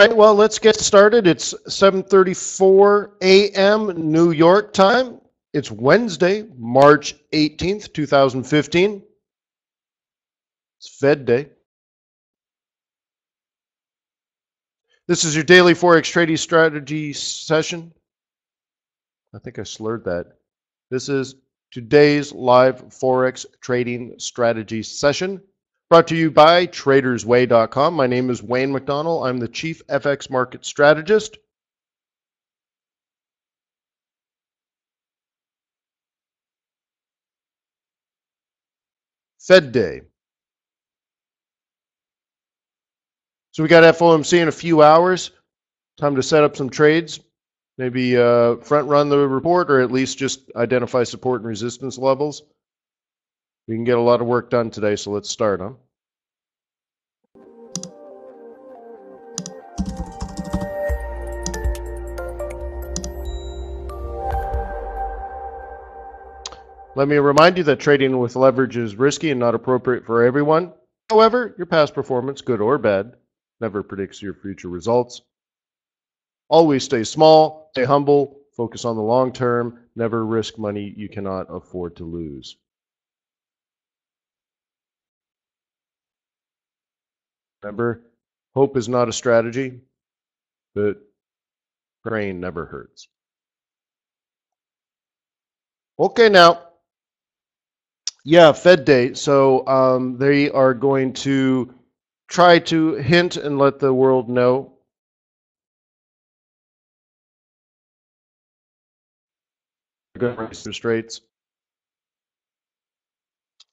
right, well, let's get started. It's 7:34 a.m. New York time. It's Wednesday, March 18th, 2015. It's Fed Day. This is your daily Forex trading strategy session. I think I slurred that. This is today's live Forex trading strategy session, brought to you by tradersway.com. My name is Wayne McDonald. I'm the Chief FX Market Strategist. Fed Day. So we got FOMC in a few hours. Time to set up some trades. Maybe front run the report, or at least just identify support and resistance levels. We can get a lot of work done today, so let's start, huh? Let me remind you that trading with leverage is risky and not appropriate for everyone. However, your past performance, good or bad, never predicts your future results. Always stay small, stay humble, focus on the long term, never risk money you cannot afford to lose. Remember, hope is not a strategy, but praying never hurts. Okay, now, yeah, Fed Day. So they are going to try to hint and let the world know they're going to raise interest rates.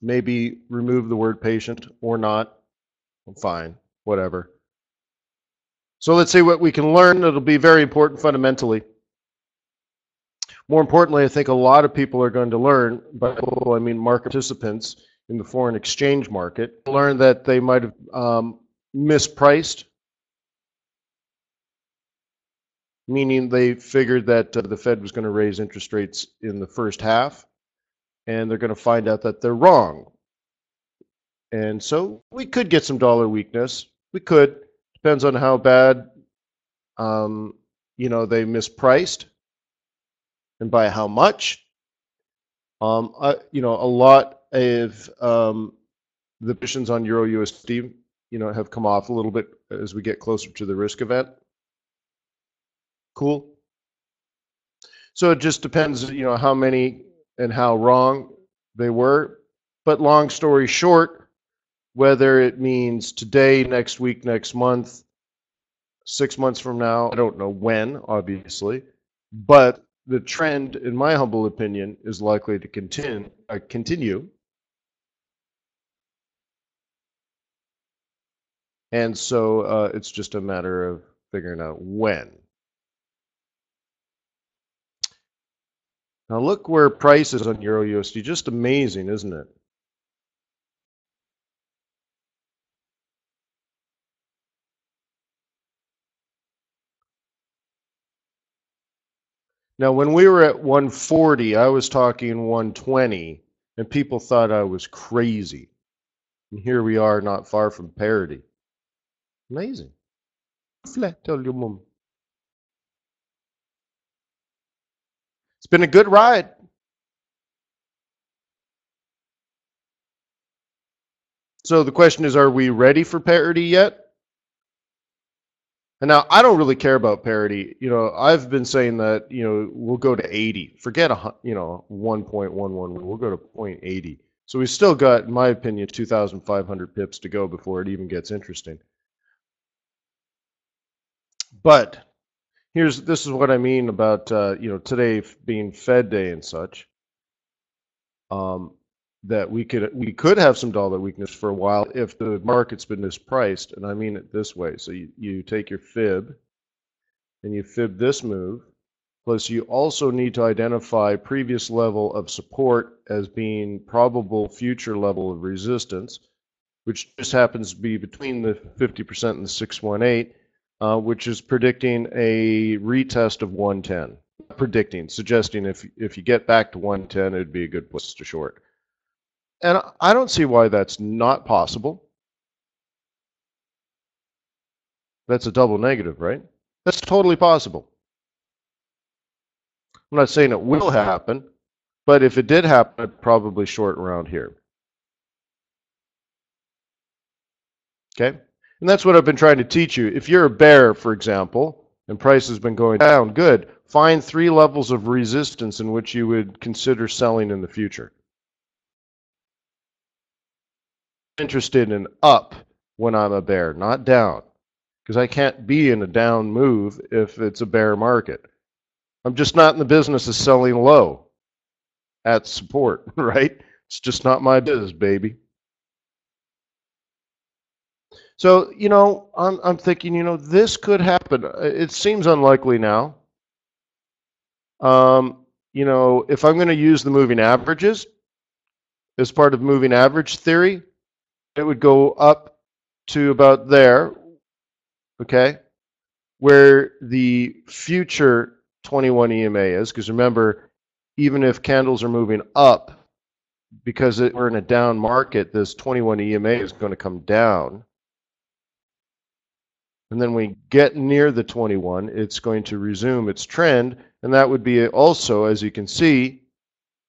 Maybe remove the word patient or not. Fine, whatever. So let's see what we can learn. It'll be very important fundamentally. More importantly, I think a lot of people are going to learn, by people, I mean market participants in the foreign exchange market, learn that they might have mispriced, meaning they figured that the Fed was going to raise interest rates in the first half, and they're going to find out that they're wrong. And so we could get some dollar weakness. We could. Depends on how bad, they mispriced and by how much. A lot of the positions on Euro USD, have come off a little bit as we get closer to the risk event. Cool. So it just depends, how many and how wrong they were. But long story short, whether it means today, next week, next month, 6 months from now, I don't know when, obviously, but the trend, in my humble opinion, is likely to continue. And so it's just a matter of figuring out when. Now look where price is on Euro USD. Just amazing, isn't it? Now, when we were at 140, I was talking 120, and people thought I was crazy. And here we are, not far from parity. Amazing. It's been a good ride. So the question is, are we ready for parity yet? And now, I don't really care about parity. I've been saying that, we'll go to 80. Forget, 1.11. We'll go to 0.80. So we've still got, in my opinion, 2,500 pips to go before it even gets interesting. But this is what I mean about, today being Fed Day and such. That we could have some dollar weakness for a while if the market's been mispriced, and I mean it this way. So you take your fib and you fib this move, plus you also need to identify previous level of support as being probable future level of resistance, which just happens to be between the 50% and the 618, which is predicting a retest of 110. Suggesting if you get back to 110, it'd be a good place to short. And I don't see why that's not possible. That's a double negative, right? That's totally possible. I'm not saying it will happen, but if it did happen, I'd probably short around here. Okay? And that's what I've been trying to teach you. If you're a bear, for example, and price has been going down, good. Find 3 levels of resistance in which you would consider selling in the future. Interested in up when I'm a bear, not down. Because I can't be in a down move if it's a bear market. I'm just not in the business of selling low at support, right? It's just not my business, baby. So, I'm thinking, this could happen. It seems unlikely now. If I'm going to use the moving averages as part of moving average theory, it would go up to about there, okay, where the future 21 EMA is. Because remember, even if candles are moving up, because we're in a down market, this 21 EMA is going to come down. And then we get near the 21, it's going to resume its trend, and that would be also, as you can see,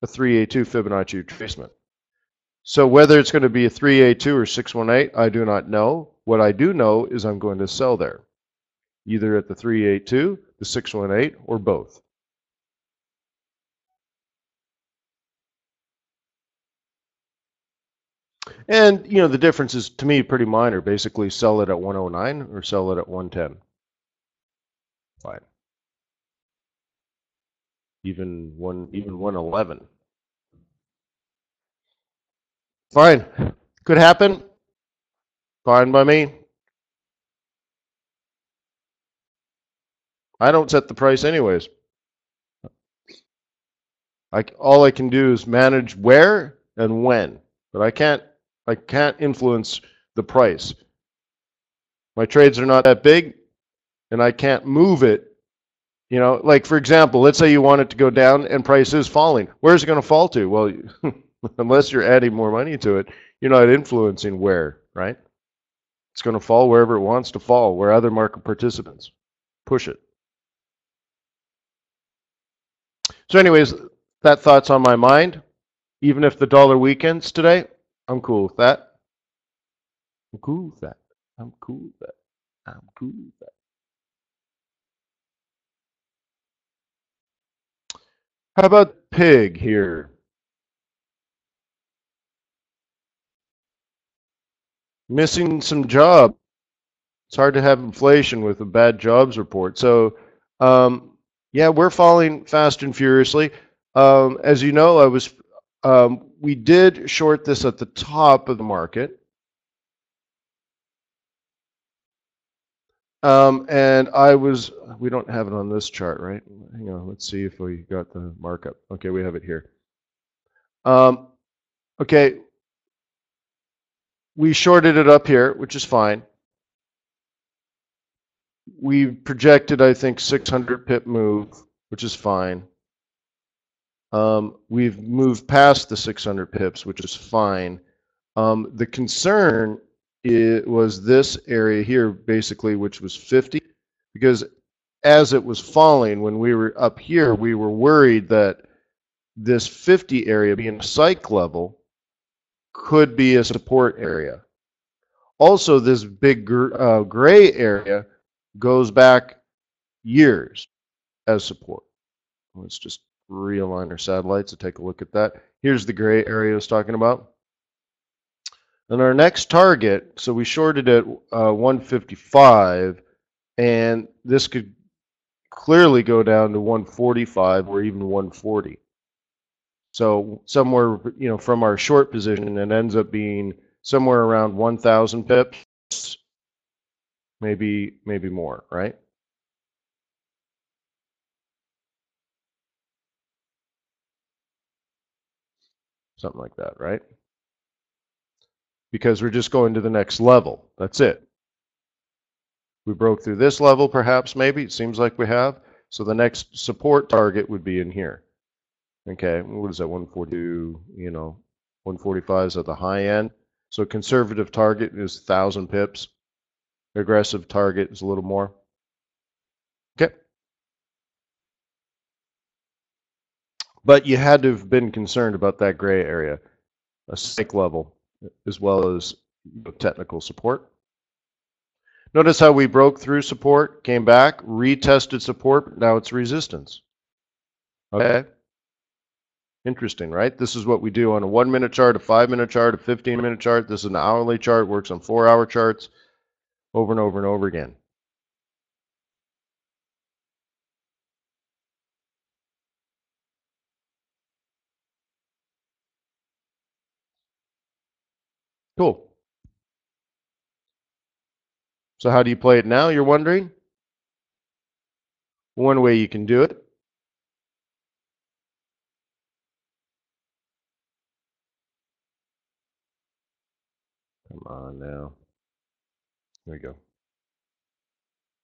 a 3A2 Fibonacci retracement. So whether it's going to be a 3A2 or 618, I do not know. What I do know is I'm going to sell there, either at the 3A2, the 618, or both. And, the difference is, to me, pretty minor. Basically, sell it at 109 or sell it at 110. Fine. Even 111. Fine. Could happen. Fine by me. I don't set the price anyways. All I can do is manage where and when, but I can't influence the price. My trades are not that big, and I can't move it. Like for example, let's say you want it to go down and price is falling. Where's it going to fall to? Well, unless you're adding more money to it, you're not influencing where, right? It's going to fall wherever it wants to fall, where other market participants push it. So anyways, that thought's on my mind. Even if the dollar weakens today, I'm cool with that. I'm cool with that. I'm cool with that. I'm cool with that. How about pig here? Missing some job. It's hard to have inflation with a bad jobs report. So, yeah, we're falling fast and furiously. As you know, we did short this at the top of the market. And we don't have it on this chart, right? Hang on, let's see if we got the markup. Okay, we have it here. Okay, we shorted it up here, which is fine. We projected, I think, 600 pip move, which is fine. We've moved past the 600 pips, which is fine. The concern was this area here, basically, which was 50, because as it was falling, when we were up here, we were worried that this 50 area, being a psych level, could be a support area. Also, this big gray area goes back years as support. Let's just realign our satellites to take a look at that. Here's the gray area I was talking about. And our next target, so we shorted at 155, and this could clearly go down to 145 or even 140. So somewhere, from our short position, it ends up being somewhere around 1,000 pips, maybe more, right? Something like that, right? Because we're just going to the next level. That's it. We broke through this level, perhaps, maybe. It seems like we have. So the next support target would be in here. Okay, what is that, 142, 145 is at the high end. So conservative target is 1,000 pips. Aggressive target is a little more. Okay. But you had to have been concerned about that gray area, a spike level, as well as technical support. Notice how we broke through support, came back, retested support, now it's resistance. Okay. Interesting, right? This is what we do on a 1 minute chart, a 5 minute chart, a 15-minute chart. This is an hourly chart, works on 4-hour charts over and over and over again. Cool. So how do you play it now, you're wondering? One way you can do it. Come on now. There we go.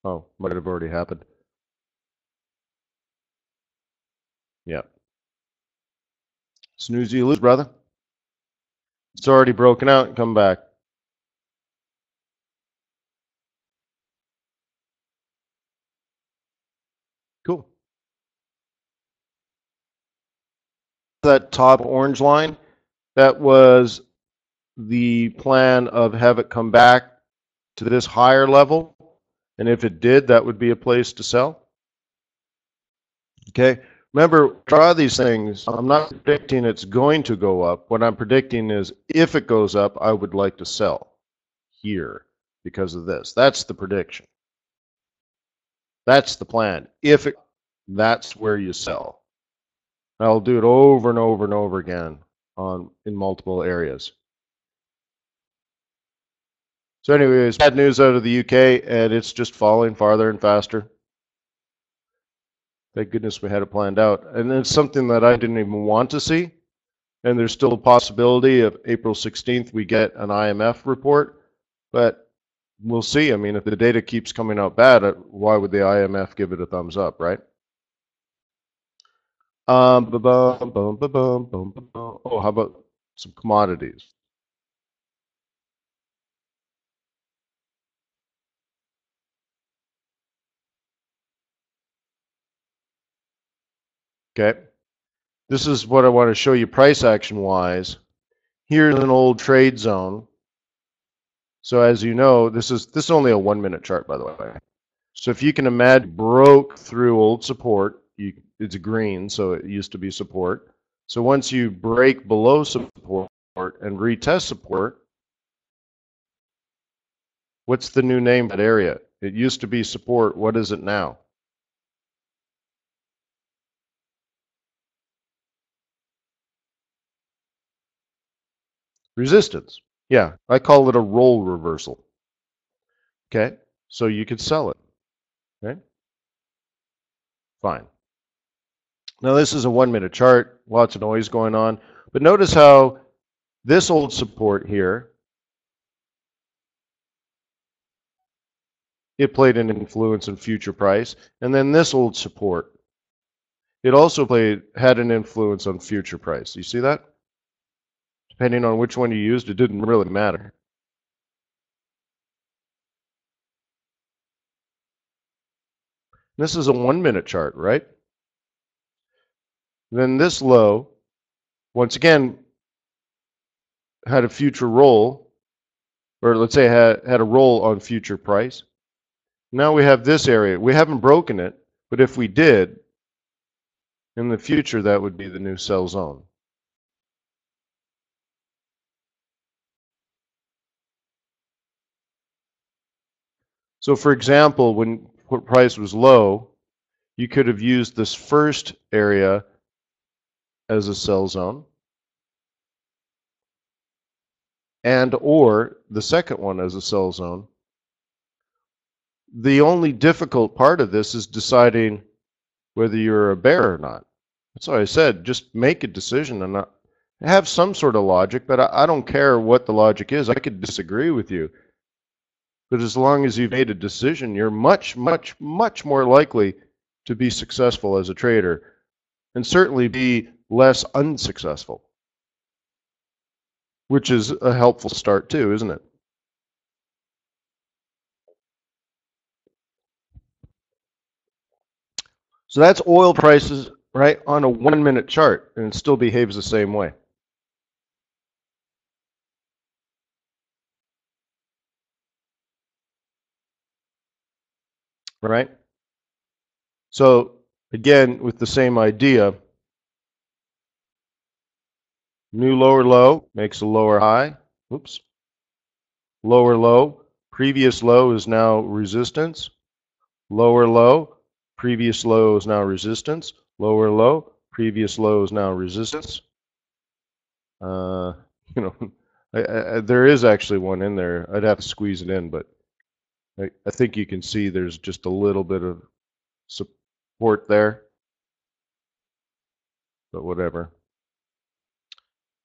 Oh, might have already happened. Yeah. Snooze you lose, brother. It's already broken out and come back. Cool. That top orange line, that was the plan of have it come back to this higher level. And if it did, that would be a place to sell. Okay. Remember, try these things. I'm not predicting it's going to go up. What I'm predicting is if it goes up, I would like to sell here because of this. That's the prediction. That's the plan. If it, that's where you sell. I'll do it over and over and over again in multiple areas. So anyways, bad news out of the UK, and it's just falling farther and faster. Thank goodness we had it planned out. And it's something that I didn't even want to see. And there's still a possibility of April 16th we get an IMF report. But we'll see. I mean, if the data keeps coming out bad, why would the IMF give it a thumbs up, right? Oh, how about some commodities? Okay. This is what I want to show you price action wise. Here's an old trade zone. So as you know, this is only a 1 minute chart, by the way. So if you can imagine, broke through old support, it's green, so it used to be support. So once you break below support and retest support, what's the new name for that area? It used to be support. What is it now? Resistance. Yeah, I call it a roll reversal. Okay, so you could sell it. Okay, fine. Now this is a 1 minute chart, lots of noise going on, but notice how this old support here, it played an influence in future price, and then this old support, it also had an influence on future price. You see that? Depending on which one you used, it didn't really matter. This is a 1 minute chart, right? Then this low, once again, had a future roll, or let's say had a roll on future price. Now we have this area. We haven't broken it, but if we did, in the future, that would be the new sell zone. So for example, when price was low, you could have used this first area as a sell zone, and or the second one as a sell zone. The only difficult part of this is deciding whether you're a bear or not. That's why I said, just make a decision and not have some sort of logic, but I don't care what the logic is. I could disagree with you. But as long as you've made a decision, you're much, much, much more likely to be successful as a trader and certainly be less unsuccessful, which is a helpful start too, isn't it? So that's oil prices, right, on a 1-minute chart, and it still behaves the same way. Right? So again, with the same idea, new lower low makes a lower high. Oops. Lower low. Previous low is now resistance. Lower low. Previous low is now resistance. Lower low. Previous low is now resistance. You know, there is actually one in there. I'd have to squeeze it in, but I think you can see there's just a little bit of support there. But whatever.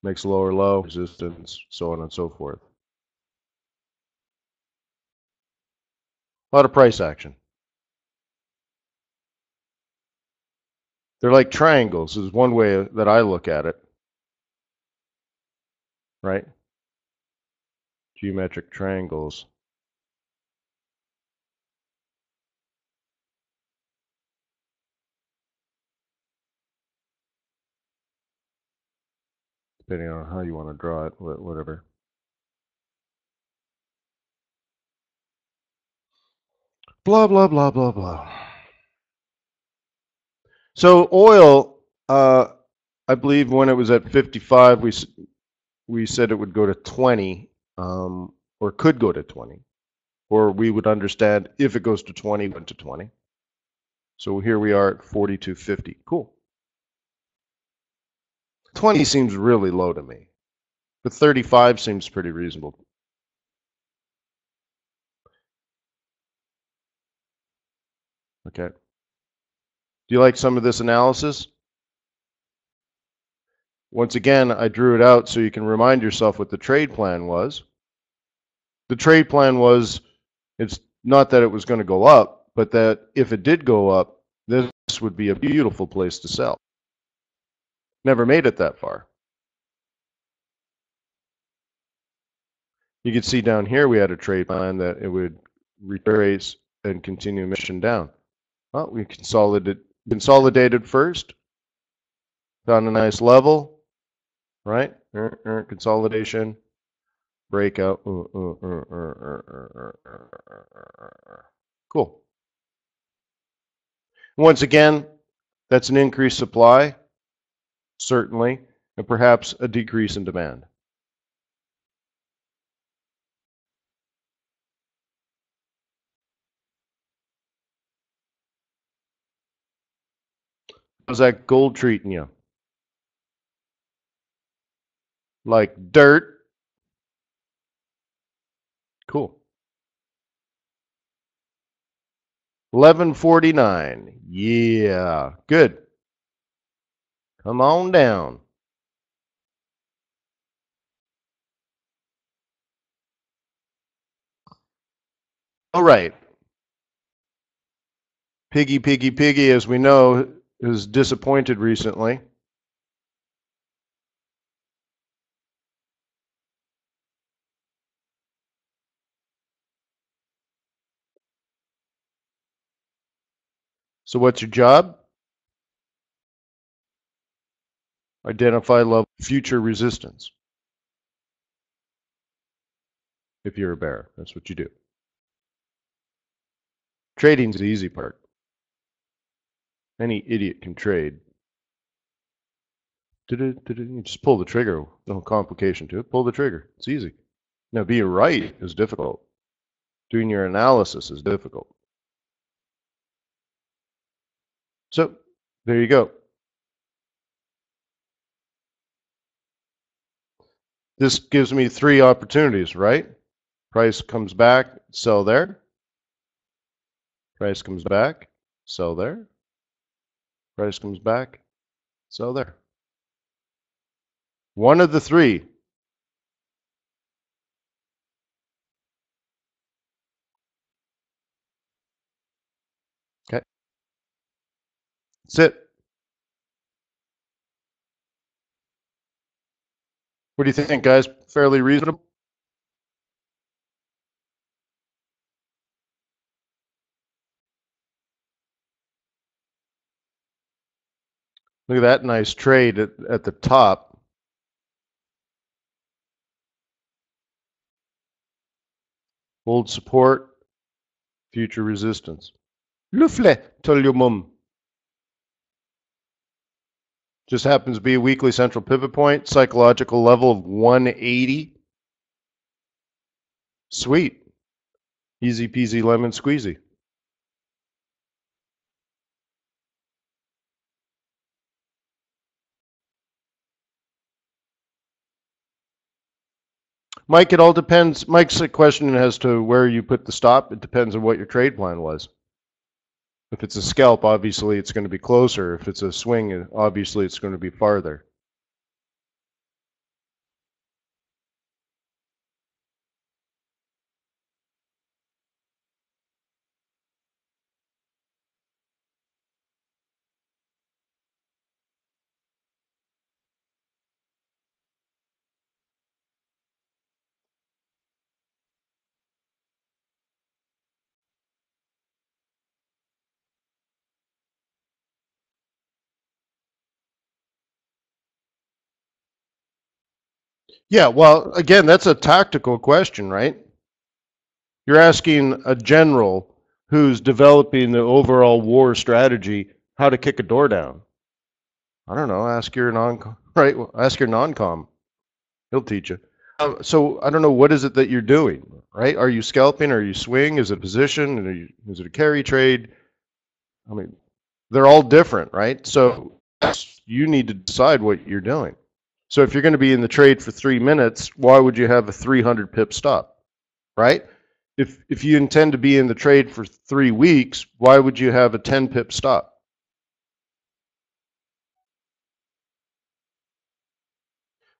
Makes lower low, resistance, so on and so forth. A lot of price action. They're like triangles, is one way that I look at it. Right? Geometric triangles. Depending on how you want to draw it, whatever. Blah, blah, blah, blah, blah. So oil, I believe when it was at 55, we said it would go to 20, or could go to 20. Or we would understand if it goes to 20, went to 20. So here we are at 42.50. Cool. 20 seems really low to me, but 35 seems pretty reasonable. Okay. Do you like some of this analysis? Once again, I drew it out so you can remind yourself what the trade plan was. The trade plan was, it's not that it was going to go up, but that if it did go up, this would be a beautiful place to sell. Never made it that far. You can see down here we had a trade plan that it would retrace and continue mission down. Well, we consolidated first, found a nice level, right? Consolidation, breakout. Cool. Once again, that's an increased supply, certainly, and perhaps a decrease in demand. How's that gold treating you? Like dirt? Cool. 1149. Yeah, good. Come on down. All right. Piggy, as we know, is disappointed recently. So what's your job? Identify level future resistance. If you're a bear, that's what you do. Trading's the easy part. Any idiot can trade. You just pull the trigger. No complication to it. Pull the trigger. It's easy. Now, being right is difficult. Doing your analysis is difficult. So, there you go. This gives me 3 opportunities, right? Price comes back, sell there. Price comes back, sell there. Price comes back, sell there. One of the 3. Okay. That's it. What do you think, guys? Fairly reasonable? Look at that nice trade at the top. Hold support, future resistance. Lufle, tell your mum. Just happens to be a weekly central pivot point, psychological level of 180. Sweet. Easy peasy lemon squeezy. Mike, it all depends. Mike's question as to where you put the stop. It depends on what your trade plan was. If it's a scalp, obviously it's going to be closer. If it's a swing, obviously it's going to be farther. Yeah, well, again, that's a tactical question, right? You're asking a general who's developing the overall war strategy how to kick a door down. I don't know. Ask your right. Ask your non-com. He'll teach you. So I don't know, what is it that you're doing, right? Are you scalping? Are you swing? Is it a position? Is it a carry trade? I mean, they're all different, right? So you need to decide what you're doing. So if you're going to be in the trade for 3 minutes, why would you have a 300 pip stop, right? If you intend to be in the trade for 3 weeks, why would you have a 10 pip stop?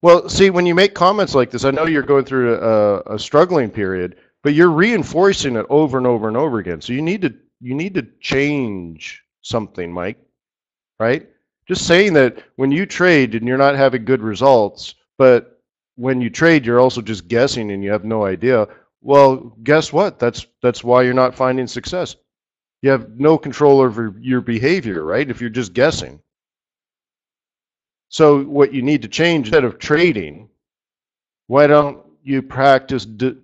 Well, see, when you make comments like this, I know you're going through a struggling period, but you're reinforcing it over and over and over again. So you need to change something, Mike, right? Just saying that when you trade and you're not having good results, but when you trade you're also just guessing and you have no idea. Well, guess what? That's why you're not finding success. You have no control over your behavior, right? If you're just guessing. So what you need to change, instead of trading, why don't you practice, let's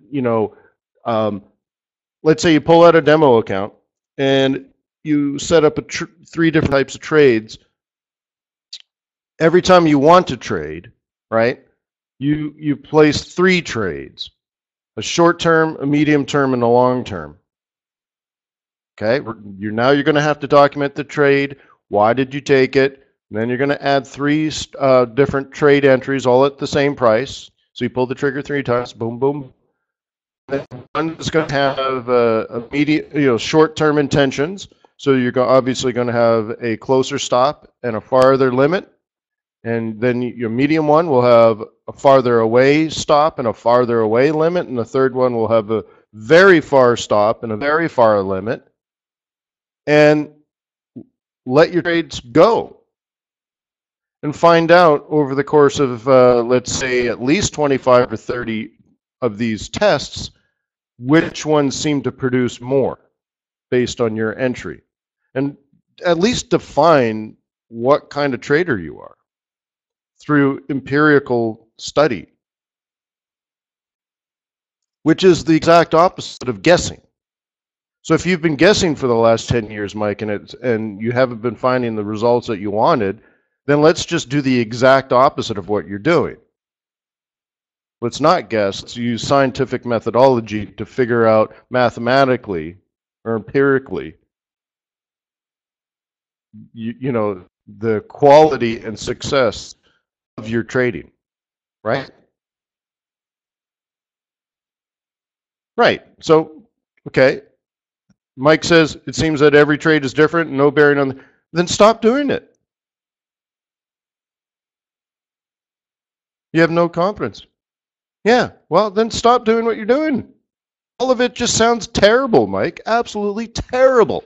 say you pull out a demo account and you set up 3 different types of trades. Every time you want to trade, right, you place 3 trades, a short term, a medium term, and a long term. Okay, now you're going to have to document the trade. Why did you take it? And then you're going to add 3 different trade entries all at the same price. So you pull the trigger 3 times, boom, boom. And one is going to have a medium, short-term intentions. So you're obviously going to have a closer stop and a farther limit. And then your medium one will have a farther away stop and a farther away limit. And the third one will have a very far stop and a very far limit. And let your trades go. And find out over the course of, let's say, at least 25 or 30 of these tests, which ones seem to produce more based on your entry. And at least define what kind of trader you are through empirical study, which is the exact opposite of guessing. So if you've been guessing for the last 10 years, Mike, and you haven't been finding the results that you wanted, then let's just do the exact opposite of what you're doing. Let's not guess. Let's use scientific methodology to figure out mathematically or empirically, the quality and success of your trading, right? Right. So, okay. Mike says it seems that every trade is different and no bearing on. Then stop doing it. You have no confidence. Yeah, well, then stop doing what you're doing. All of it just sounds terrible, Mike. Absolutely terrible.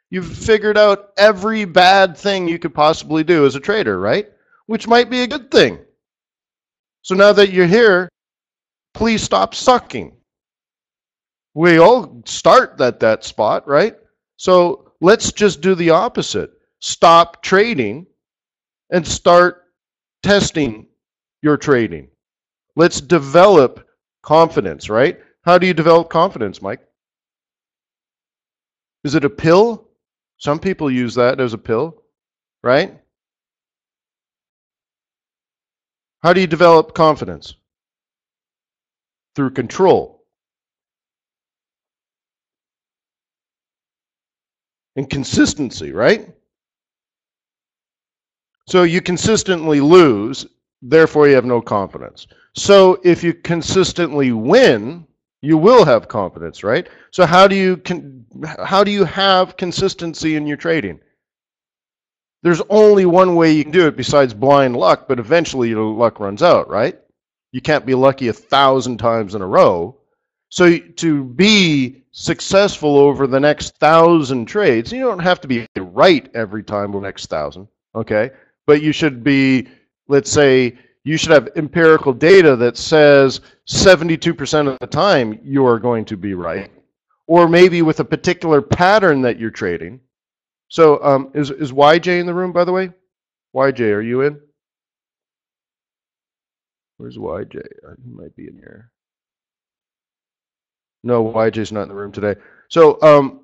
You've figured out every bad thing you could possibly do as a trader, right? Which might be a good thing. So now that you're here, please stop sucking. We all start at that spot, right? So let's just do the opposite. Stop trading and start testing your trading. Let's develop confidence, right? How do you develop confidence, Mike? Is it a pill? Some people use that as a pill, right? How do you develop confidence? Through control and consistency, right? So you consistently lose, therefore you have no confidence. So if you consistently win, you will have confidence, right? So how do you have consistency in your trading? There's only one way you can do it besides blind luck, but eventually your luck runs out, right? You can't be lucky 1,000 times in a row. So to be successful over the next 1,000 trades, you don't have to be right every time over the next 1,000, okay? But you should be, let's say, you should have empirical data that says 72% of the time you are going to be right, or maybe with a particular pattern that you're trading. So is YJ in the room, by the way? YJ, are you in? Where's YJ? He might be in here. No, YJ's not in the room today. So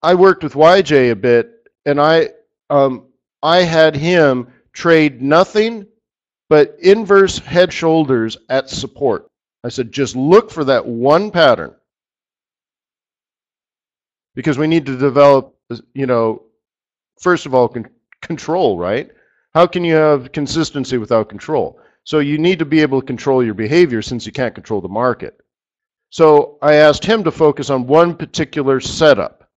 I worked with YJ a bit, and I had him trade nothing but inverse head shoulders at support. I said, just look for that one pattern, because we need to develop, you know, first of all, control, right? How can you have consistency without control? So you need to be able to control your behavior, since you can't control the market. So I asked him to focus on one particular setup,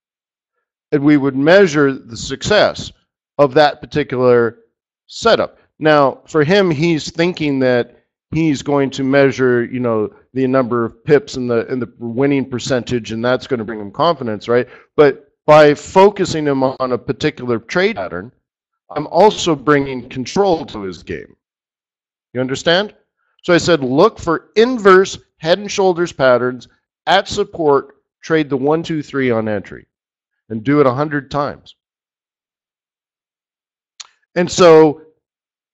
and we would measure the success of that particular setup. Now, for him, he's thinking that he's going to measure, you know, the number of pips and the winning percentage, and that's going to bring him confidence, right? But by focusing him on a particular trade pattern, I'm also bringing control to his game. You understand? So I said, look for inverse head and shoulders patterns at support, trade the 1, 2, 3 on entry, and do it 100 times. And so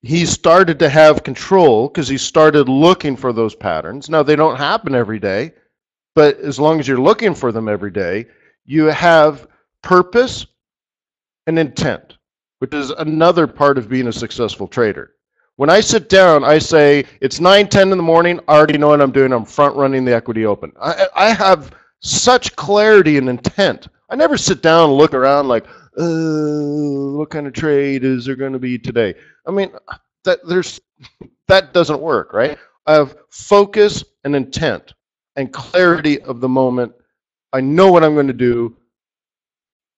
he started to have control because he started looking for those patterns. Now, they don't happen every day, but as long as you're looking for them every day, you have purpose and intent, which is another part of being a successful trader. When I sit down, I say, it's 9:10 in the morning, I already know what I'm doing, I'm front running the equity open. I have such clarity and intent. I never sit down and look around like, what kind of trade is there going to be today? I mean, that doesn't work, right? I have focus and intent and clarity of the moment. I know what I'm going to do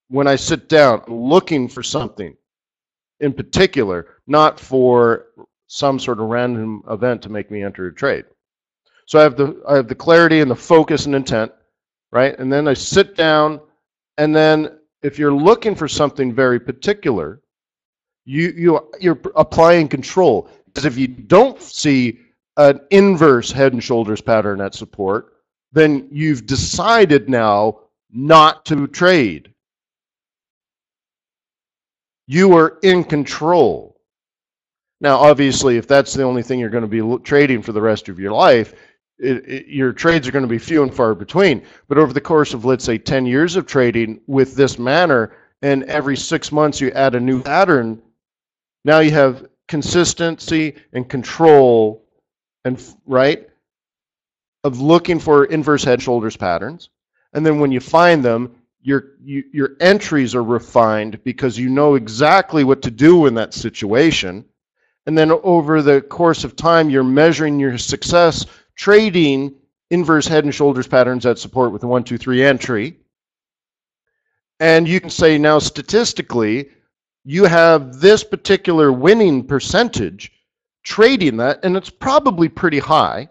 when I sit down looking for something in particular, not for some sort of random event to make me enter a trade. So I have the clarity and the focus and intent, right? And then I sit down, and then if you're looking for something very particular, you're applying control. Because if you don't see an inverse head and shoulders pattern at support, then you've decided now not to trade. You are in control. Now, obviously, if that's the only thing you're going to be trading for the rest of your life, your trades are going to be few and far between. But over the course of, let's say, 10 years of trading with this manner, and every 6 months you add a new pattern, now you have consistency and control, and right, of looking for inverse head shoulders patterns. And then when you find them, your entries are refined because you know exactly what to do in that situation. And then over the course of time, you're measuring your success trading inverse head and shoulders patterns at support with a 1, 2, 3 entry. And you can say now statistically, you have this particular winning percentage trading that, and it's probably pretty high.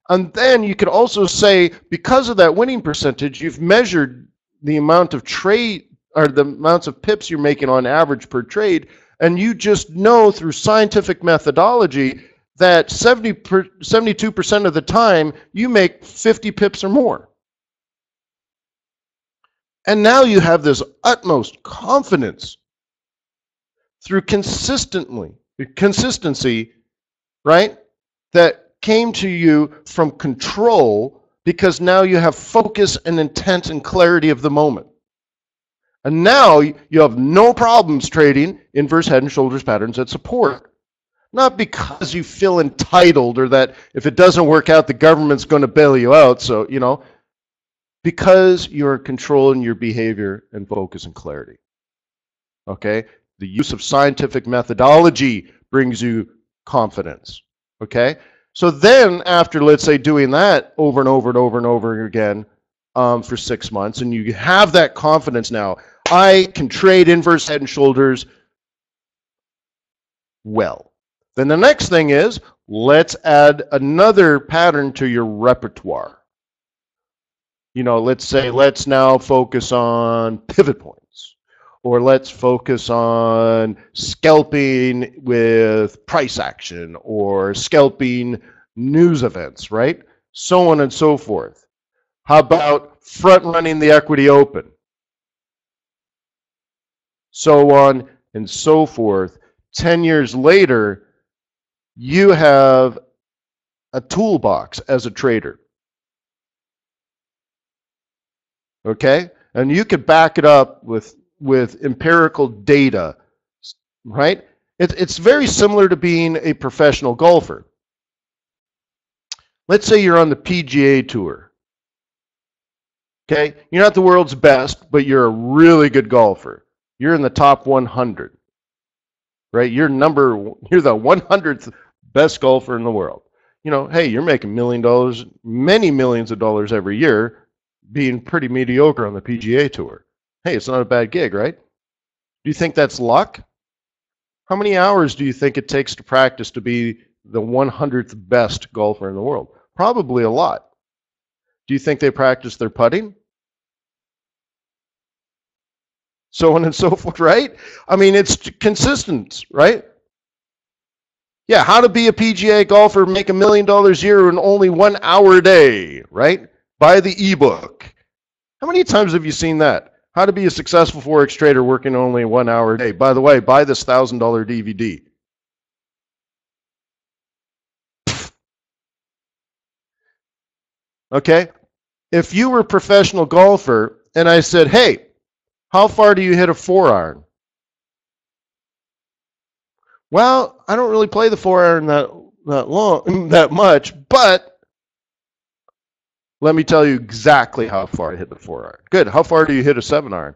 And then you could also say, because of that winning percentage, you've measured the amount of trade, or the amounts of pips you're making on average per trade, and you just know through scientific methodology that 72% of the time you make 50 pips or more. And now you have this utmost confidence through consistency, right? That came to you from control, because now you have focus and intent and clarity of the moment. And now you have no problems trading inverse head and shoulders patterns at support. Not because you feel entitled or that if it doesn't work out, the government's going to bail you out. So, because you're controlling your behavior and focus and clarity. Okay? The use of scientific methodology brings you confidence. Okay? So then after, let's say, doing that over and over and over and over again for 6 months, and you have that confidence now, I can trade inverse head and shoulders well. Then the next thing is, let's add another pattern to your repertoire. Let's say, let's now focus on pivot points, or let's focus on scalping with price action, or scalping news events, right? So on and so forth. How about front running the equity open? So on and so forth. 10 years later, you have a toolbox as a trader. Okay? And you could back it up with empirical data, right? It's very similar to being a professional golfer. Let's say you're on the PGA Tour. Okay? You're not the world's best, but you're a really good golfer. You're in the top 100. Right? You're the 100th best golfer in the world. Hey, you're making many millions of dollars every year, being pretty mediocre on the PGA Tour. Hey, it's not a bad gig, right? Do you think that's luck? How many hours do you think it takes to practice to be the 100th best golfer in the world? Probably a lot. Do you think they practice their putting? So on and so forth, right? I mean, it's consistent, right? Yeah, how to be a PGA golfer, make $1 million a year in only 1 hour a day, right? Buy the ebook. How many times have you seen that? How to be a successful Forex trader working only 1 hour a day. By the way, buy this $1,000 DVD. Okay? If you were a professional golfer and I said, hey, how far do you hit a 4-iron? Well, I don't really play the 4-iron that much, but let me tell you exactly how far I hit the 4-iron. Good. How far do you hit a 7-iron?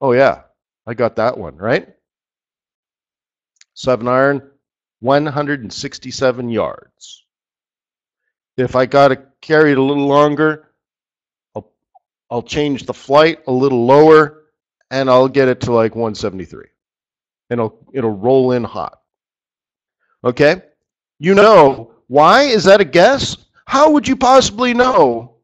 Oh yeah, I got that one, right? 7-iron, 167 yards. If I got to carry it a little longer, I'll change the flight a little lower, and I'll get it to like 173. And it'll roll in hot. Okay? Why? Is that a guess? How would you possibly know?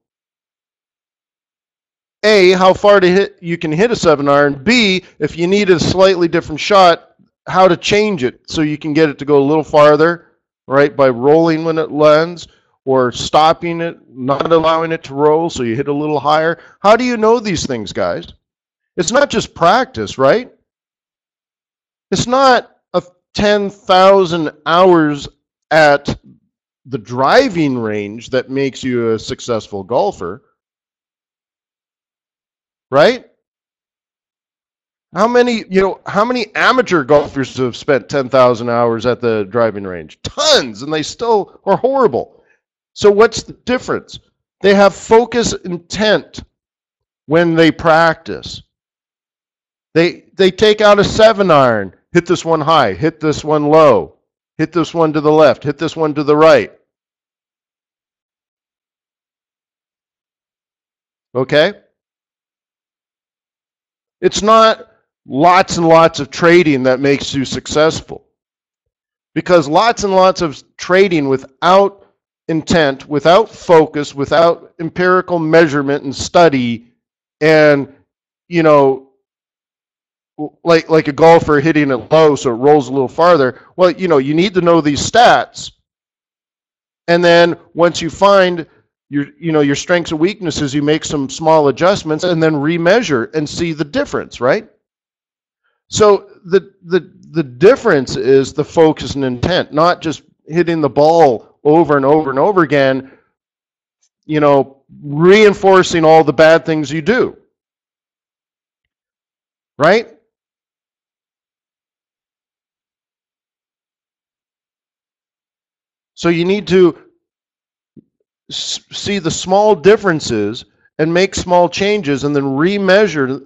A, how far you can hit a 7-iron. B, if you need a slightly different shot, how to change it so you can get it to go a little farther, right? By rolling when it lands, or stopping it, not allowing it to roll so you hit a little higher. How do you know these things, guys? It's not just practice, right? It's not 10,000 hours at the driving range that makes you a successful golfer, right? How many amateur golfers have spent 10,000 hours at the driving range? Tons, and they still are horrible. So what's the difference? They have focus intent when they practice. They take out a 7-iron, hit this one high, hit this one low, hit this one to the left, hit this one to the right. Okay? It's not lots and lots of trading that makes you successful. Because lots and lots of trading without intent, without focus, without empirical measurement and study, and, like a golfer hitting it low so it rolls a little farther. Well, you need to know these stats. And then once you find your strengths and weaknesses, you make some small adjustments and then remeasure and see the difference, right? So the difference is the focus and intent, not just hitting the ball over and over and over again, you know, reinforcing all the bad things you do. Right? So you need to see the small differences and make small changes and then remeasure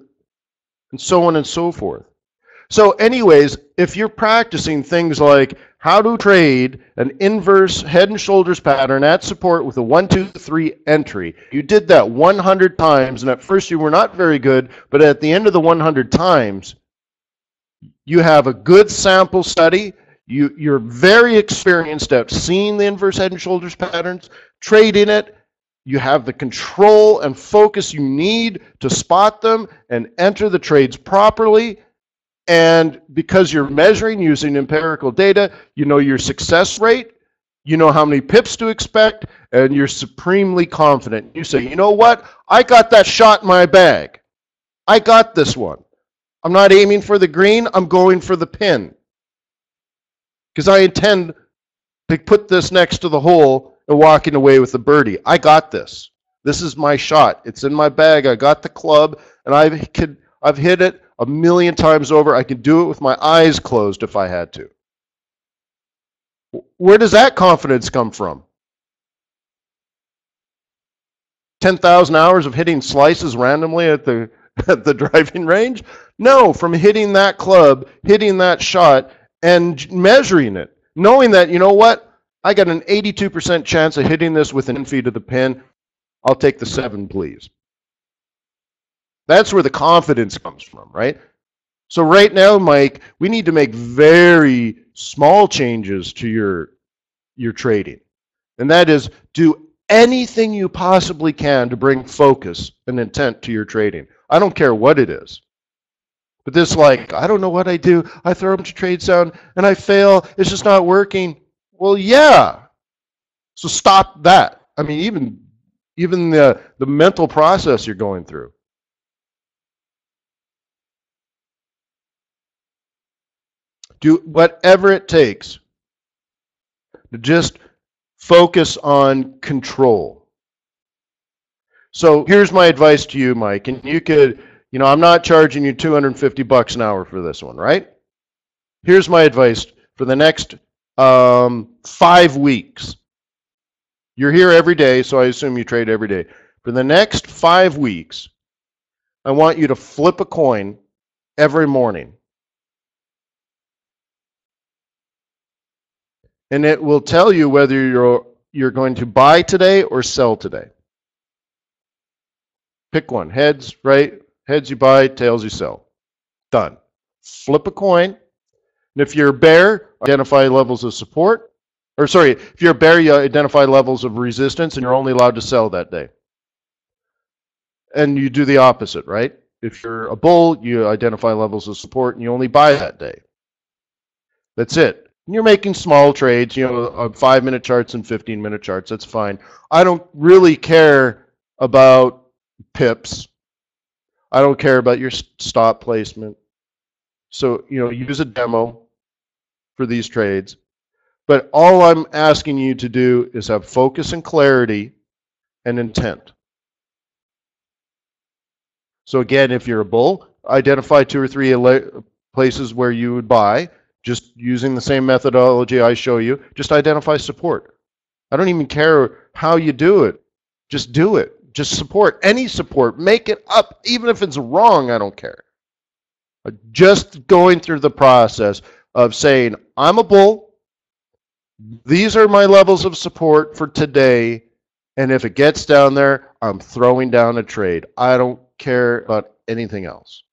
and so on and so forth. So anyways, if you're practicing things like how to trade an inverse head and shoulders pattern at support with a 1, 2, 3 entry, you did that 100 times, and at first you were not very good, but at the end of the 100 times, you have a good sample study. You're very experienced at seeing the inverse head and shoulders patterns, trading it. You have the control and focus you need to spot them and enter the trades properly. And because you're measuring using empirical data, you know your success rate, you know how many pips to expect, and you're supremely confident. You say, you know what? I got that shot in my bag. I got this one. I'm not aiming for the green, I'm going for the pin. Because I intend to put this next to the hole and walking away with the birdie. I got this. This is my shot. It's in my bag. I got the club, and I've hit it a million times over. I could do it with my eyes closed if I had to. Where does that confidence come from? 10,000 hours of hitting slices randomly at the driving range? No, from hitting that club, hitting that shot, and measuring it. Knowing that, you know what? I got an 82% chance of hitting this within feet of the pin. I'll take the 7, please. That's where the confidence comes from, right? So right now, Mike, we need to make very small changes to your trading. And that is, do anything you possibly can to bring focus and intent to your trading. I don't care what it is. But this, like, I don't know what I do. I throw them to trade sound and I fail. It's just not working. Well, yeah. So stop that. I mean, even the mental process you're going through. Do whatever it takes to just focus on control. So here's my advice to you, Mike, and you could, you know, I'm not charging you $250 an hour for this one, right? Here's my advice for the next 5 weeks. You're here every day, so I assume you trade every day. For the next 5 weeks, I want you to flip a coin every morning. And it will tell you whether you're going to buy today or sell today. Pick one. Heads, right? Heads you buy, tails you sell. Done. Flip a coin. And if you're a bear, identify levels of support. Or sorry, if you're a bear, you identify levels of resistance and you're only allowed to sell that day. And you do the opposite, right? If you're a bull, you identify levels of support and you only buy that day. That's it. And you're making small trades, you know, 5-minute charts and 15-minute charts. That's fine. I don't really care about pips. I don't care about your stop placement. So, you know, use a demo for these trades. But all I'm asking you to do is have focus and clarity and intent. So again, if you're a bull, identify 2 or 3 places where you would buy. Just using the same methodology I show you, just identify support. I don't even care how you do it. Just do it. Just support. Any support. Make it up. Even if it's wrong, I don't care. Just going through the process of saying, I'm a bull. These are my levels of support for today. And if it gets down there, I'm throwing down a trade. I don't care about anything else.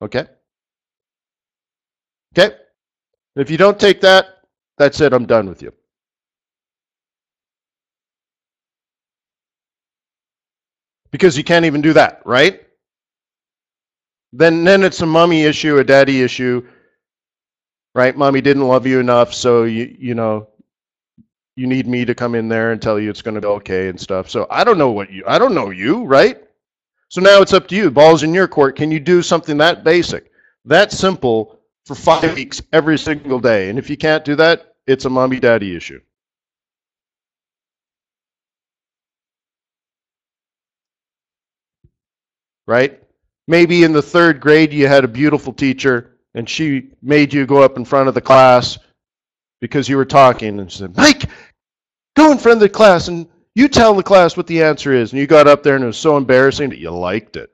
Okay? Okay? If you don't take that, that's it. I'm done with you. Because you can't even do that, right? Then it's a mommy issue, a daddy issue, right? Mommy didn't love you enough, so you know, you need me to come in there and tell you it's going to be okay and stuff. So I don't know you, right? So now it's up to you. Ball's in your court. Can you do something that basic, that simple for 5 weeks every single day? And if you can't do that, it's a mommy-daddy issue. Right? Maybe in the 3rd grade you had a beautiful teacher and she made you go up in front of the class because you were talking and she said, Mike, go in front of the class and you tell the class what the answer is. And you got up there and it was so embarrassing that you liked it.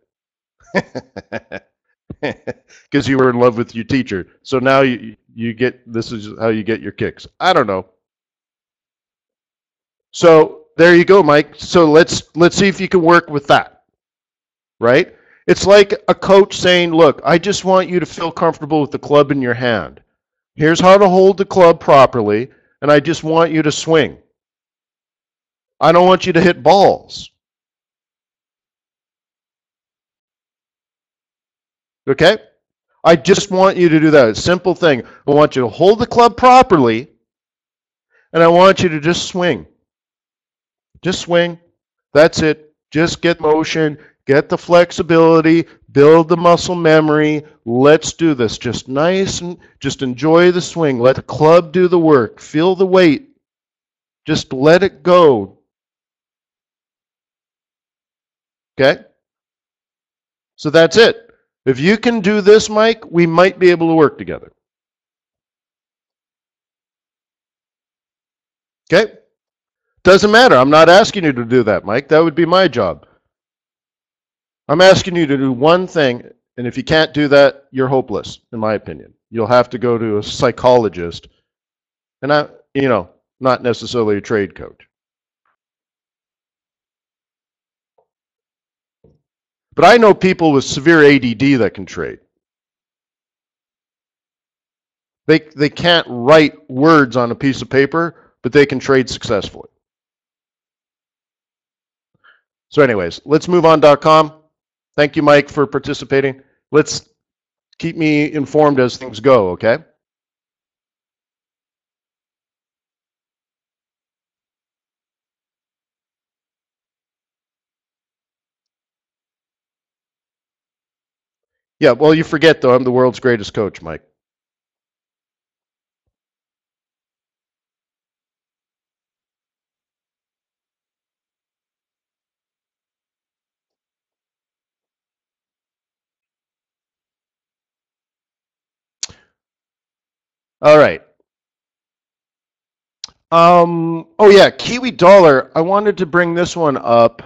Because you were in love with your teacher. So now you get, this is how you get your kicks. I don't know. So there you go, Mike. So let's see if you can work with that. Right? It's like a coach saying, look, I just want you to feel comfortable with the club in your hand. Here's how to hold the club properly, and I just want you to swing. I don't want you to hit balls. Okay? I just want you to do that. It's a simple thing. I want you to hold the club properly, and I want you to just swing. Just swing. That's it. Just get motion, get the flexibility, build the muscle memory. Let's do this. Just nice and just enjoy the swing. Let the club do the work. Feel the weight. Just let it go. Okay? So that's it. If you can do this, Mike, we might be able to work together. Okay? Doesn't matter. I'm not asking you to do that, Mike. That would be my job. I'm asking you to do one thing, and if you can't do that, you're hopeless, in my opinion. You'll have to go to a psychologist, and not necessarily a trade coach. But I know people with severe ADD that can trade. They can't write words on a piece of paper, but they can trade successfully. So anyways, let's move on.com. Thank you, Mike, for participating. Let's keep me informed as things go, okay? Yeah, well, you forget, though, I'm the world's greatest coach, Mike. All right. Oh yeah, Kiwi dollar. I wanted to bring this one up.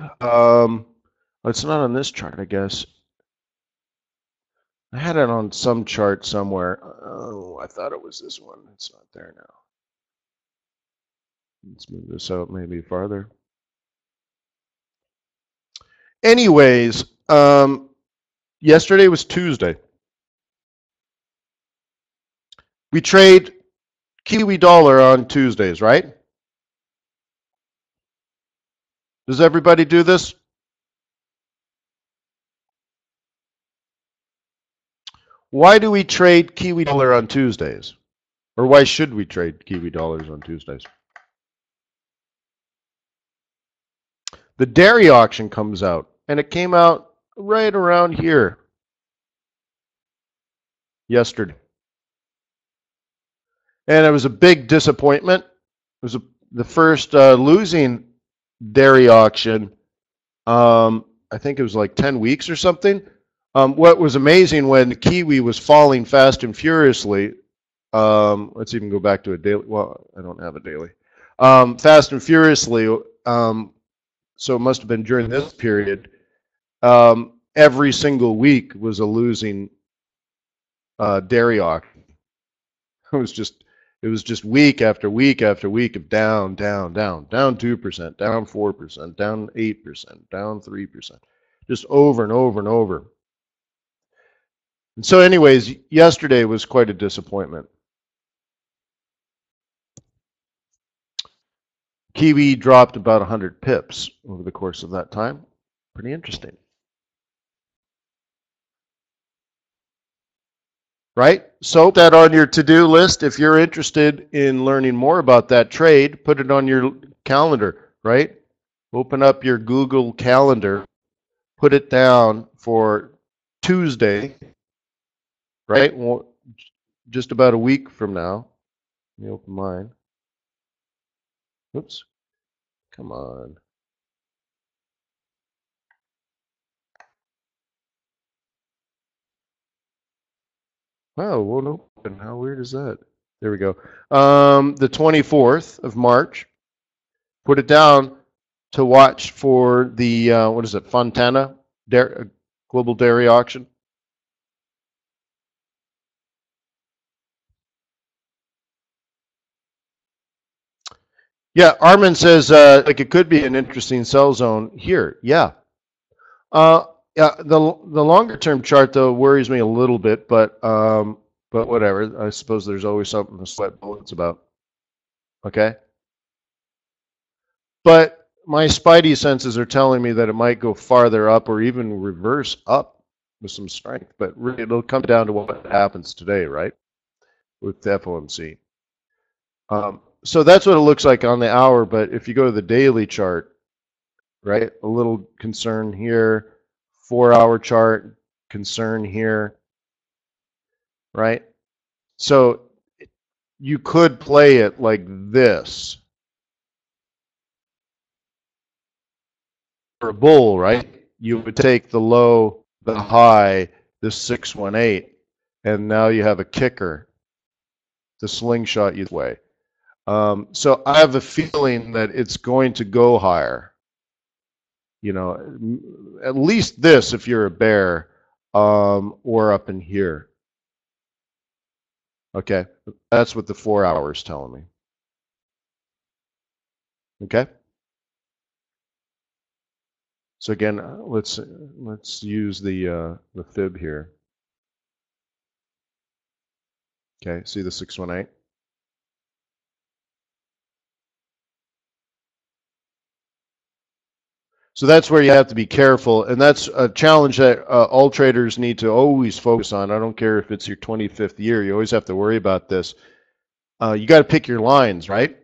It's not on this chart, I guess. I had it on some chart somewhere. Oh, I thought it was this one. It's not there now. Let's move this out maybe farther. Anyways, yesterday was Tuesday. We trade Kiwi dollar on Tuesdays, right? Does everybody do this? Why do we trade Kiwi dollar on Tuesdays? Or why should we trade Kiwi dollars on Tuesdays? The dairy auction comes out, and it came out right around here yesterday. And it was a big disappointment. It was the first losing dairy auction. I think it was like 10 weeks or something. What was amazing when the Kiwi was falling fast and furiously, let's even go back to a daily. Well, I don't have a daily. Fast and furiously, so it must have been during this period. Every single week was a losing dairy auction. It was just week after week after week of down 2%, down 4%, down 8%, down 3%, just over and over and over. And so anyways, yesterday was quite a disappointment. Kiwi dropped about 100 pips over the course of that time. Pretty interesting. Right? So put that on your to-do list. If you're interested in learning more about that trade, put it on your calendar, right? Open up your Google Calendar put it down for Tuesday, right? Well, just about a week from now. Let me open mine. Oops. Come on. Wow, it won't open. How weird is that? There we go. The 24th of March. Put it down to watch for the, what is it, Fontana Global Dairy Auction. Yeah, Armin says like it could be an interesting sell zone here. Yeah. Yeah, the longer term chart though worries me a little bit, but whatever. I suppose there's always something to sweat bullets about. Okay. But my spidey senses are telling me that it might go farther up or even reverse up with some strength. But really, it'll come down to what happens today, right? With the FOMC. So that's what it looks like on the hour. But if you go to the daily chart, right, a little concern here. 4-hour chart, concern here, right? So you could play it like this. For a bull, right? You would take the low, the high, the 618, and now you have a kicker to slingshot you way. So I have a feeling that it's going to go higher. You know, at least this if you're a bear, or up in here. Okay, that's what the 4 hour is telling me. Okay. So again, let's use the fib here. Okay, see the 618. So that's where you have to be careful, and that's a challenge that all traders need to always focus on. I don't care if it's your 25th year; you always have to worry about this. You got to pick your lines, right?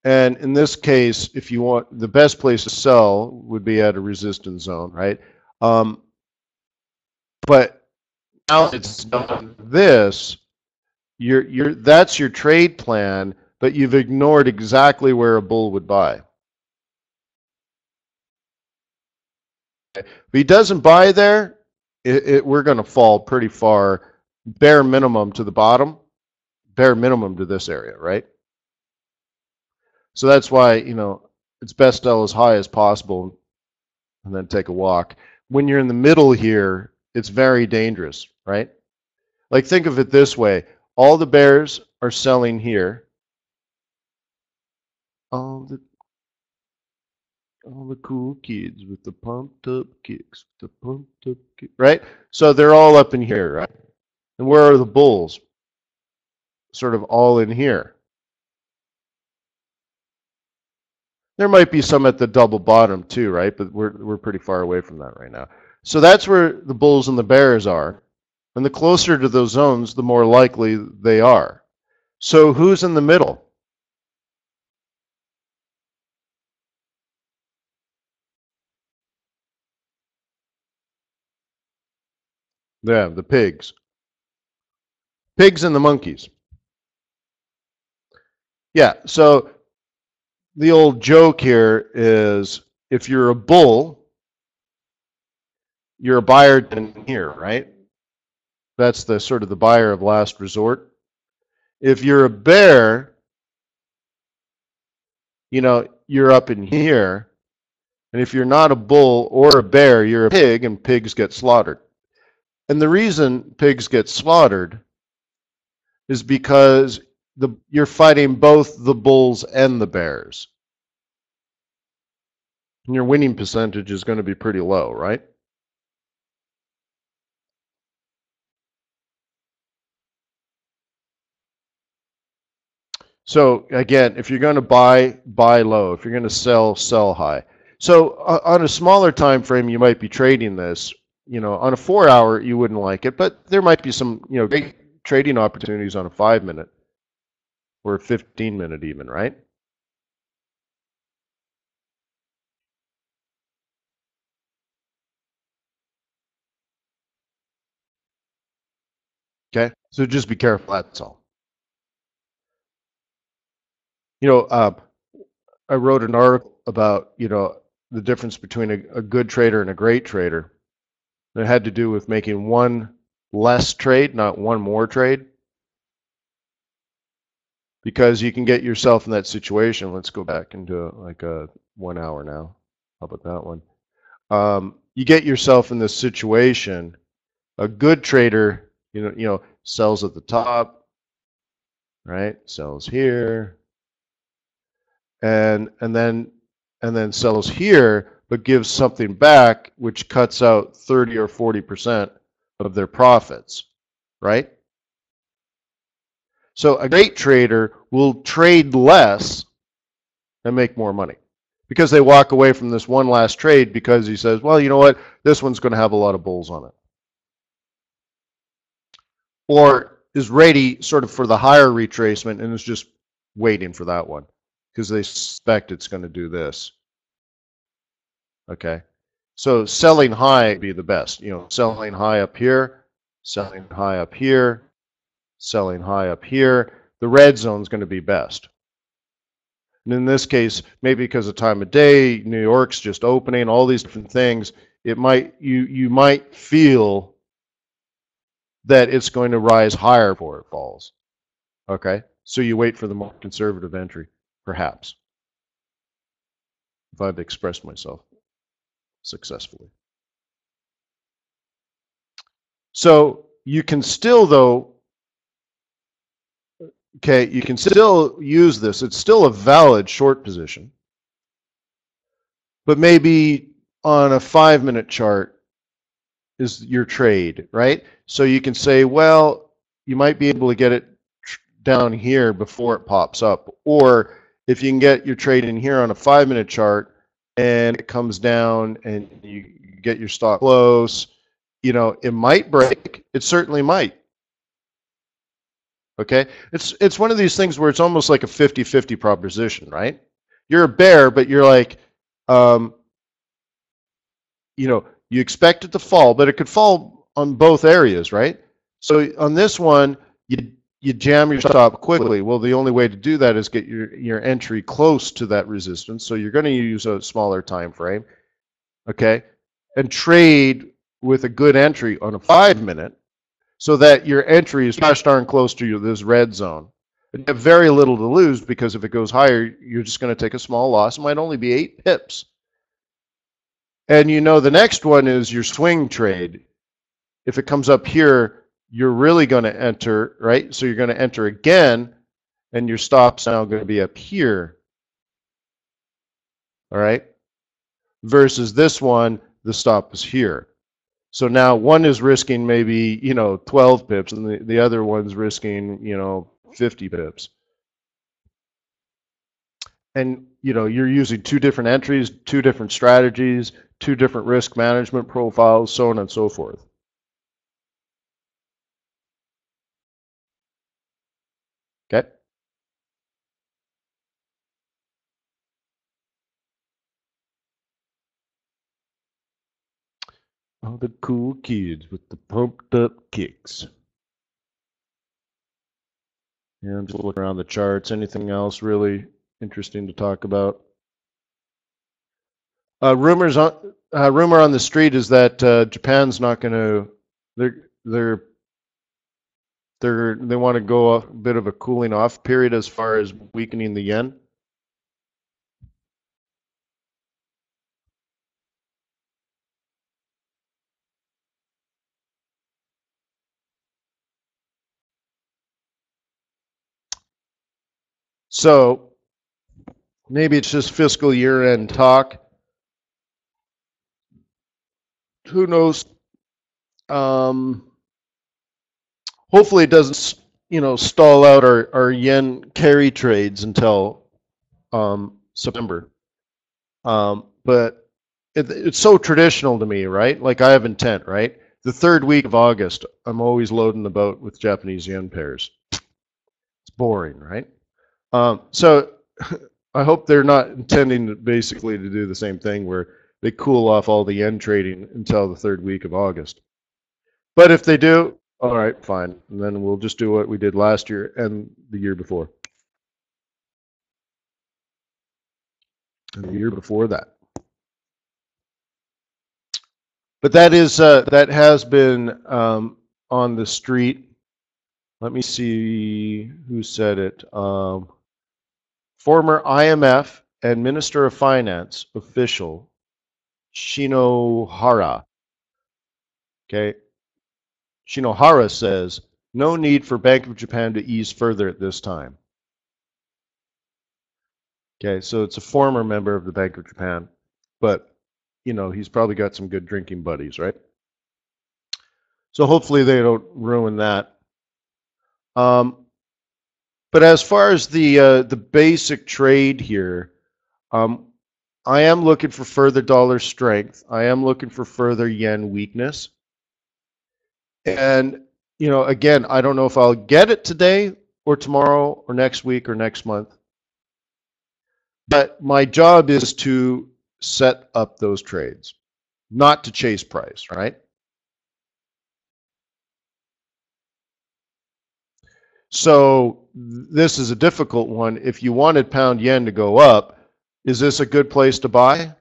And in this case, if you want, the best place to sell would be at a resistance zone, right? But now it's done this, that's your trade plan, but you've ignored exactly where a bull would buy. If he doesn't buy there, we're going to fall pretty far, bare minimum to the bottom, bare minimum to this area, right? So that's why, you know, it's best to sell as high as possible and then take a walk. When you're in the middle here, it's very dangerous, right? Like think of it this way. All the bears are selling here. All the cool kids with the pumped up kicks, right? So they're all up in here, right? And where are the bulls? Sort of all in here. There might be some at the double bottom too, right? But we're pretty far away from that right now. So that's where the bulls and the bears are. And the closer to those zones, the more likely they are. So who's in the middle? Yeah, the pigs. Pigs and the monkeys. Yeah, so the old joke here is if you're a bull, you're a buyer in here, right? That's the sort of the buyer of last resort. If you're a bear, you know, you're up in here. And if you're not a bull or a bear, you're a pig, and pigs get slaughtered. And the reason pigs get slaughtered is because you're fighting both the bulls and the bears. And your winning percentage is going to be pretty low, right? So again, if you're going to buy low. If you're going to sell high. So on a smaller time frame, you might be trading this. You know, on a 4 hour, you wouldn't like it, but there might be some, you know, great trading opportunities on a 5 minute or a 15 minute even, right? Okay, so just be careful. That's all. You know, I wrote an article about the difference between a good trader and a great trader. It had to do with making one less trade, not one more trade, because you can get yourself in that situation. Let's go back into like a 1 hour now. How about that one? You get yourself in this situation. A good trader, sells at the top, right? Sells here, and then sells here, but gives something back, which cuts out 30 or 40% of their profits, right? So a great trader will trade less and make more money because they walk away from this one last trade because he says, well, you know what, this one's going to have a lot of bulls on it. Or is ready sort of for the higher retracement and is just waiting for that one because they suspect it's going to do this. Okay. So selling high would be the best. Selling high up here, selling high up here, selling high up here. The red zone is going to be best. And in this case, maybe because of time of day, New York's just opening, all these different things, it might you might feel that it's going to rise higher before it falls. Okay? So you wait for the more conservative entry, perhaps. If I've expressed myself successfully. So you can still, though, okay, you can still use this. It's still a valid short position. But maybe on a 5-minute chart is your trade, right? So you can say, well, you might be able to get it down here before it pops up. Or if you can get your trade in here on a 5-minute chart and it comes down and you get your stop close, it might break. It certainly might. Okay? It's one of these things where it's almost like a 50-50 proposition, right? You're a bear, but you're like, you expect it to fall, but it could fall on both areas, right? So on this one, you jam your stop quickly. Well, the only way to do that is get your entry close to that resistance. So you're going to use a smaller time frame, okay? And trade with a good entry on a 5-minute so that your entry is gosh darn close to this red zone. And you have very little to lose because if it goes higher, you're just going to take a small loss. It might only be 8 pips. And the next one is your swing trade. If it comes up here, you're really going to enter, right? So you're going to enter again, and your stop's now going to be up here. All right? Versus this one, the stop is here. So now one is risking maybe, 12 pips, and the other one's risking, 50 pips. And, you're using 2 different entries, 2 different strategies, 2 different risk management profiles, so on and so forth. Okay? All the cool kids with the pumped up kicks. Yeah, I'm just looking around the charts. Anything else really interesting to talk about? Rumor on the street is that Japan's not going to. They want to go a bit of a cooling off period as far as weakening the yen. So maybe it's just fiscal year-end talk. Who knows? Hopefully it doesn't, stall out our yen carry trades until September. But it's so traditional to me, right? Like I have intent, right? The 3rd week of August, I'm always loading the boat with Japanese yen pairs. It's boring, right? So I hope they're not intending basically to do the same thing where they cool off all the yen trading until the 3rd week of August. But if they do, All right, fine. And then we'll just do what we did last year and the year before. And the year before that. But that has been on the street. Let me see who said it. Former IMF and Minister of Finance official Shinohara. Okay. Shinohara says, no need for Bank of Japan to ease further at this time. Okay, so it's a former member of the Bank of Japan, but you know, he's probably got some good drinking buddies, right? So hopefully they don't ruin that. But as far as the basic trade here, I am looking for further dollar strength. I am looking for further yen weakness. And, you know, again, I don't know if I'll get it today or tomorrow or next week or next month. But my job is to set up those trades, not to chase price, right? So this is a difficult one. If you wanted pound yen to go up, is this a good place to buy?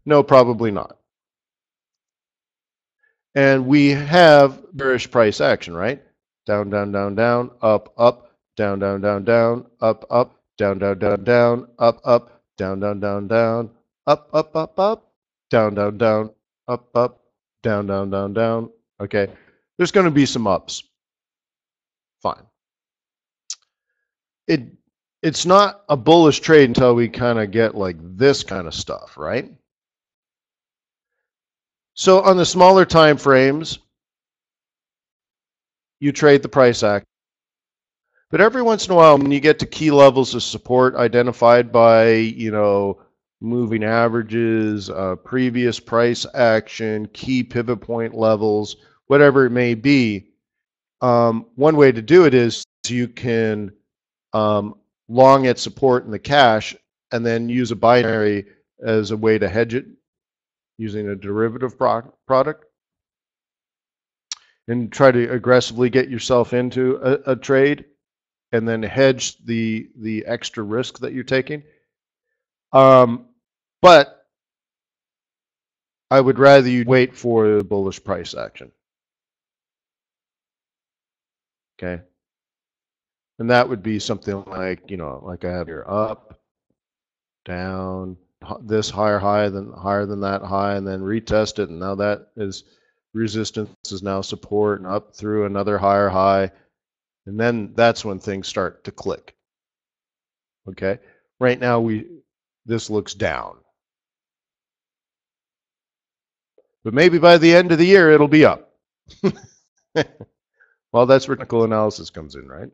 No, probably not. And we have bearish price action, right? Down, down, down, down, up, up, down, down, down, down, up, up, down, down, down, down, up, up, down, down, down, down, up, up, up, up, down, down, down, up, up, down, down, down, down. Okay, there's going to be some ups. Fine. It's not a bullish trade until we kind of get like this kind of stuff, right? So on the smaller time frames, you trade the price action. But every once in a while, when you get to key levels of support identified by, you know, moving averages, previous price action, key pivot point levels, whatever it may be, one way to do it is you can long at support in the cash and then use a binary as a way to hedge it using a derivative product and try to aggressively get yourself into a trade and then hedge the extra risk that you're taking. But I would rather you wait for the bullish price action. Okay. And that would be something like, you know, like I have here, up, down, this higher than that high, and then retest it, and now that is resistance is now support, and up through another higher high, and then that's when things start to click. Okay, right now this looks down, but maybe by the end of the year it'll be up. Well, that's where technical analysis comes in, right?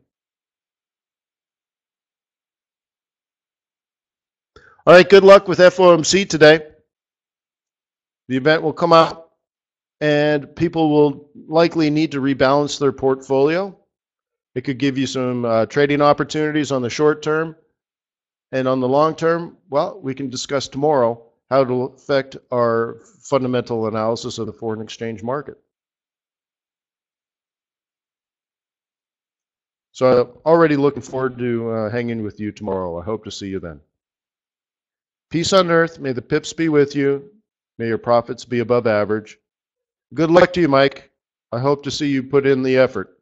All right, good luck with FOMC today. The event will come out and people will likely need to rebalance their portfolio. It could give you some trading opportunities on the short term. And on the long term, well, we can discuss tomorrow how it will affect our fundamental analysis of the foreign exchange market. So I'm already looking forward to hanging with you tomorrow. I hope to see you then. Peace on earth. May the pips be with you. May your profits be above average. Good luck to you, Mike. I hope to see you put in the effort.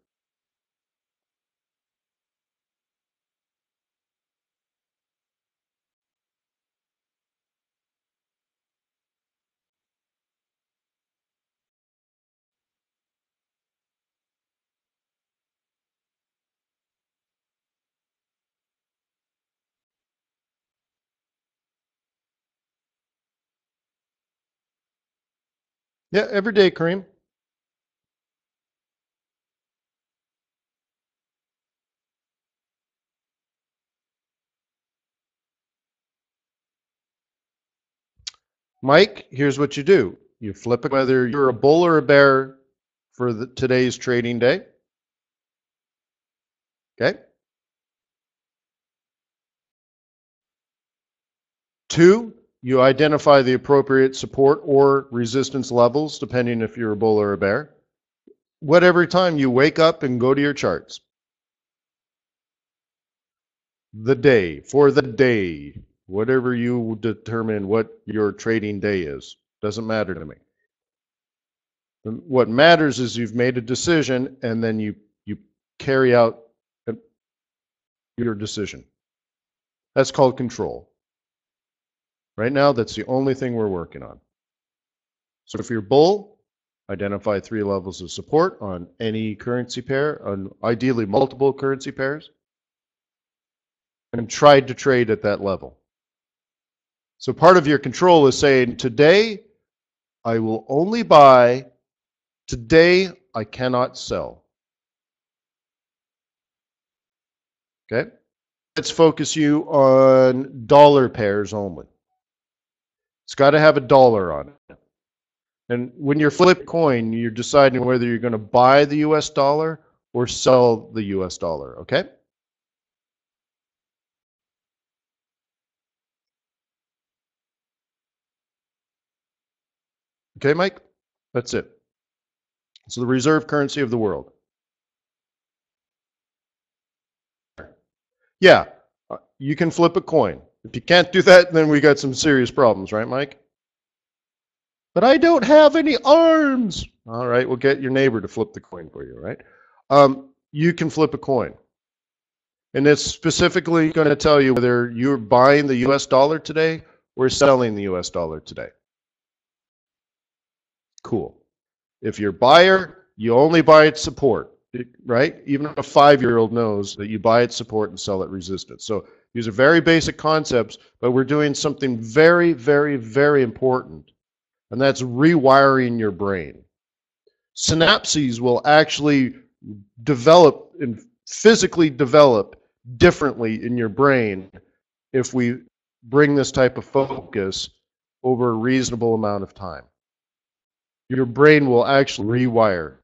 Yeah, every day, Kareem. Mike, here's what you do. You flip it whether you're a bull or a bear for today's trading day. Okay. 2, you identify the appropriate support or resistance levels, depending if you're a bull or a bear. whatever time you wake up and go to your charts. The day, for the day, whatever you determine what your trading day is, doesn't matter to me. What matters is you've made a decision and then you carry out your decision. That's called control. Right now, that's the only thing we're working on. So if you're bull, identify 3 levels of support on any currency pair, on ideally multiple currency pairs, and try to trade at that level. So part of your control is saying, today, I will only buy, today, I cannot sell. Okay? Let's focus you on dollar pairs only. It's got to have a dollar on it. And when you're flipping coin, you're deciding whether you're going to buy the US dollar or sell the US dollar, okay? Okay, Mike? That's it. It's the reserve currency of the world. Yeah, you can flip a coin. If you can't do that, then we got some serious problems, right, Mike? But I don't have any arms. All right, we'll get your neighbor to flip the coin for you, right? You can flip a coin. And it's specifically going to tell you whether you're buying the US dollar today or selling the US dollar today. Cool. If you're a buyer, you only buy at support, right? Even a 5-year-old knows that you buy at support and sell at resistance. So these are very basic concepts, but we're doing something very, very, very important, and that's rewiring your brain. Synapses will actually develop and physically develop differently in your brain if we bring this type of focus over a reasonable amount of time. Your brain will actually rewire.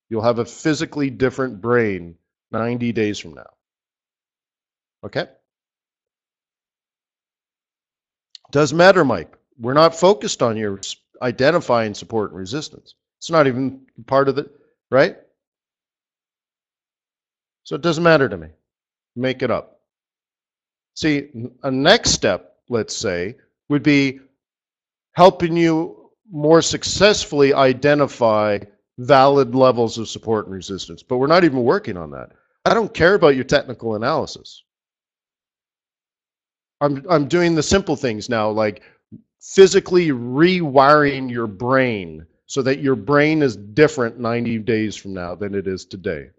You'll have a physically different brain 90 days from now. Okay? Doesn't matter, Mike. We're not focused on your identifying support and resistance. It's not even part of it, right? So it doesn't matter to me. Make it up. See, a next step, let's say, would be helping you more successfully identify valid levels of support and resistance. But we're not even working on that. I don't care about your technical analysis. I'm doing the simple things now, like physically rewiring your brain so that your brain is different 90 days from now than it is today.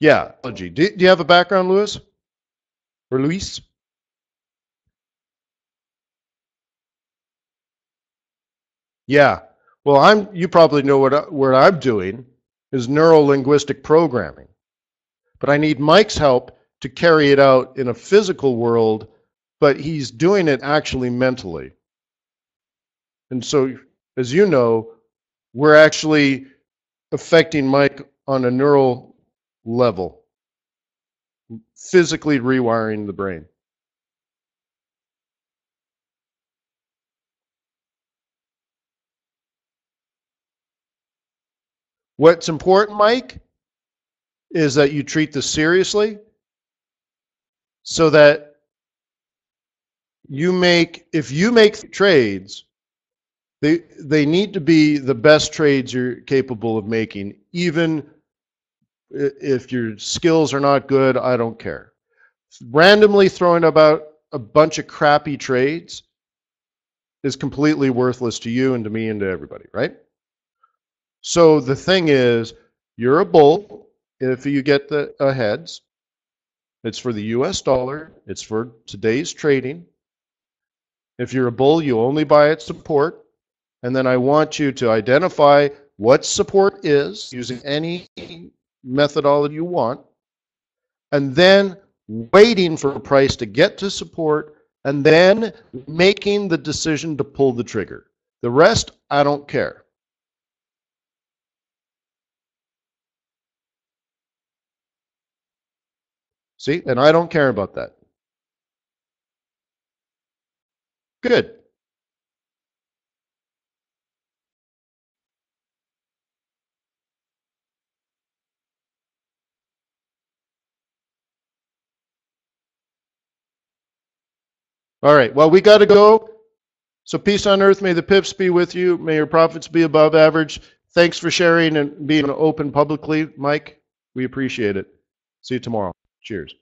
Yeah, do you have a background, Louis? Or Luis? Yeah. Well, you probably know what I'm doing is neuro-linguistic programming. But I need Mike's help to carry it out in a physical world, but he's doing it actually mentally. And so, as you know, we're actually affecting Mike on a neural level, physically rewiring the brain. What's important, Mike, is that you treat this seriously so that if you make trades, they need to be the best trades you're capable of making, even if your skills are not good. I don't care. Randomly throwing about a bunch of crappy trades is completely worthless to you and to me and to everybody, right? So the thing is, you're a bull if you get the heads. It's for the US dollar. It's for today's trading. If you're a bull, you only buy at support. And then I want you to identify what support is using any methodology you want, and then waiting for a price to get to support, and then making the decision to pull the trigger. The rest, I don't care. See, and I don't care about that. Good. All right. Well, we got to go. So peace on earth. May the pips be with you. May your profits be above average. Thanks for sharing and being open publicly, Mike. We appreciate it. See you tomorrow. Cheers.